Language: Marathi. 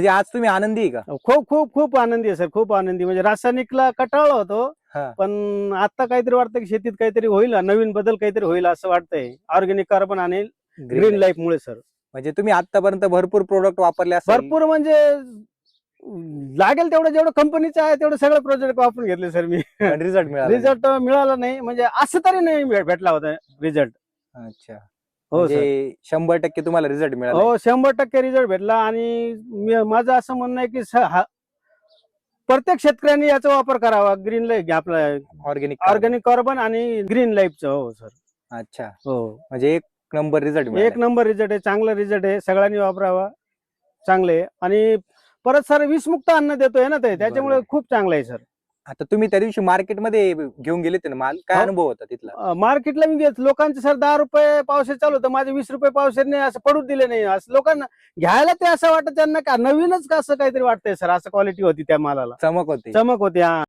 म्हणजे आज तुम्ही आनंदी आहे का? खूप खूप खूप आनंदी आहे सर, खूप आनंदी. म्हणजे रासायनिकला कटाळलो होतो, हा. पण आता काहीतरी वाटतं की शेतीत काहीतरी होईल, नवीन बदल काहीतरी होईल असं वाटतंय ऑर्गॅनिक कार्बन आणि ग्रीन लाईफ मुळे सर. म्हणजे तुम्ही आतापर्यंत भरपूर प्रोडक्ट वापरले असेल. भरपूर म्हणजे लागेल तेवढं, जेवढं कंपनीचं आहे तेवढं सगळं प्रोजेक्ट वापरून घेतले सर मी. पण रिझल्ट मिळाला नाही. रिझल्ट मिळाला नाही, म्हणजे असं तरी नाही भेटला होता रिझल्ट. अच्छा. हो सर. म्हणजे 100% तुम्हाला रिझल्ट मिळाला. हो 100% रिझल्ट भेटला. आणि माझं असं म्हणणं आहे की प्रत्येक शेतकऱ्यांनी याचा वापर करावा, ग्रीन लाईफ आपला ऑर्गॅनिक कार्बन आणि ग्रीन लाईफचं. हो सर. अच्छा. हो म्हणजे एक नंबर रिझल्ट एक मिळाला. नंबर रिझल्ट आहे, चांगला रिझल्ट आहे, सगळ्यांनी वापरावा. चांगले. आणि परत सर विषमुक्त अन्न देतोय ना ते, त्याच्यामुळे बरोबर. खूप चांगलं आहे सर. आता तुम्ही त्या दिवशी मार्केटमध्ये घेऊन गेले ना माल, काय हो. अनुभव होता तिथला? मार्केटला मी घेत लोकांचे सर 10 रुपये पावशेर चालू होतं, माझे 20 रुपये पावशेरने असं पडूच दिले नाही. असं लोकांना घ्यायला ते असं वाटत त्यांना का नवीनच का असं काहीतरी वाटतंय सर, असं क्वालिटी होती त्या मालाला, चमक होती. चमक होती. हा.